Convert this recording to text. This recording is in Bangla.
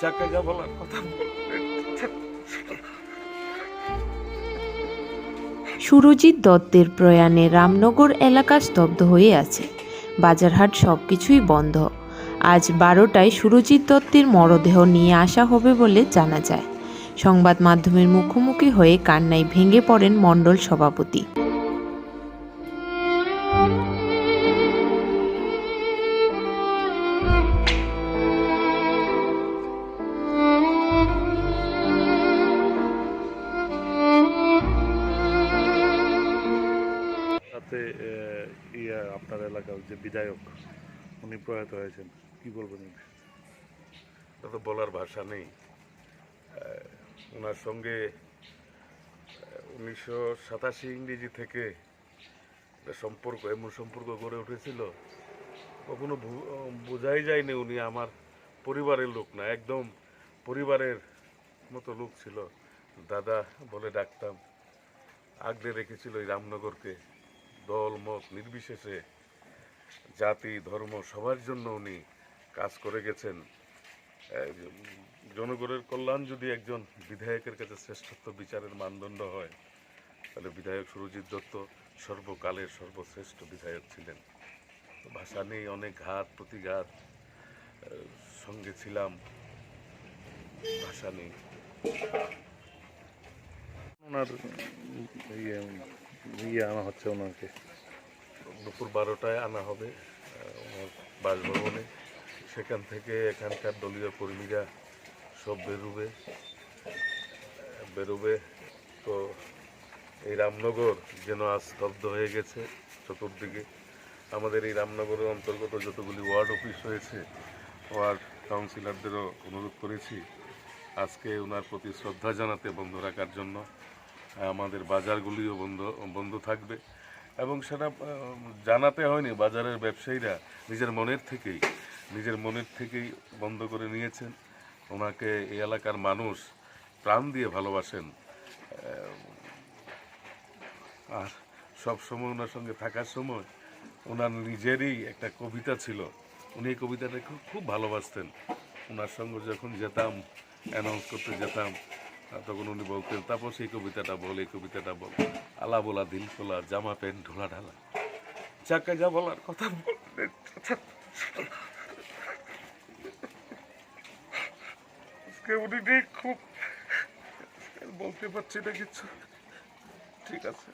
যাকে যা বলার কথা সুরজিৎ দত্তের প্রয়াণে রামনগর এলাকা স্তব্ধ হয়ে আছে। বাজারহাট সবকিছুই বন্ধ। আজ 12টায় সুরজিৎ দত্তের মরদেহ নিয়ে আসা হবে বলে জানা যায়। সংবাদ মাধ্যমের মুখোমুখি হয়ে কান্নায় ভেঙে পড়েন মণ্ডল সভাপতি। তাতে আপনার এলাকার যে বিধায়ক উনি প্রয়াত হয়েছেন, কি বলবেন? এটা তো বলার ভাষা নেই। ওনার সঙ্গে 1987 ইংরেজি থেকে সম্পর্ক, এমন সম্পর্ক গড়ে উঠেছিল, কখনো বোঝাই যায়নি উনি আমার পরিবারের লোক না, একদম পরিবারের মতো লোক ছিল। দাদা বলে ডাকতাম। আগলে রেখেছিল এই রামনগরকে, দল মত নির্বিশেষে, জাতি ধর্ম সবার জন্য উনি কাজ করে গেছেন। জনগণের কল্যাণ যদি একজন বিধায়কের কাছে শ্রেষ্ঠত্ব বিচারের মানদণ্ড হয়, তাহলে বিধায়ক সুরজিৎ দত্ত সর্বকালের সর্বশ্রেষ্ঠ বিধায়ক ছিলেন। ভাষা নেই, অনেক ঘাত প্রতিঘাত সঙ্গে ছিলাম, ভাষা নেই। ওনার আনা হচ্ছে, ওনাকে দুপুর 12টায় আনা হবে ওনার বাসভবনে। সেখান থেকে এখানকার দলীয় কর্মীরা সব বেরোবে। তো এই রামনগর যেন আজ স্তব্ধ হয়ে গেছে চতুর্দিকে। আমাদের এই রামনগরের অন্তর্গত যতগুলি ওয়ার্ড অফিস রয়েছে, ওয়ার্ড কাউন্সিলরদেরও অনুরোধ করেছি আজকে ওনার প্রতি শ্রদ্ধা জানাতে বন্ধ রাখার জন্য। আমাদের বাজারগুলিও বন্ধ থাকবে, এবং সেটা জানাতে হয়নি। বাজারের ব্যবসায়ীরা নিজের মনের থেকেই বন্ধ করে নিয়েছেন। ওনাকে এই এলাকার মানুষ প্রাণ দিয়ে ভালোবাসেন, আর সব সময় ওনার সঙ্গে থাকার সময় ওনার নিজেরই একটা কবিতা ছিল। উনি এই কবিতাটা খুব ভালোবাসতেন। ওনার সঙ্গে যখন যেতাম, অ্যানাউন্স করতে যেতাম, তখন উনি বলতেন, তারপর এই কবিতাটা বল, আলা বলা দিল খোলা, জামা প্যান্ট ঢোলা ঢালা, যাকে যা বলার কথা বললেন। উনি খুব বলতে পারছি না কিছু। ঠিক আছে।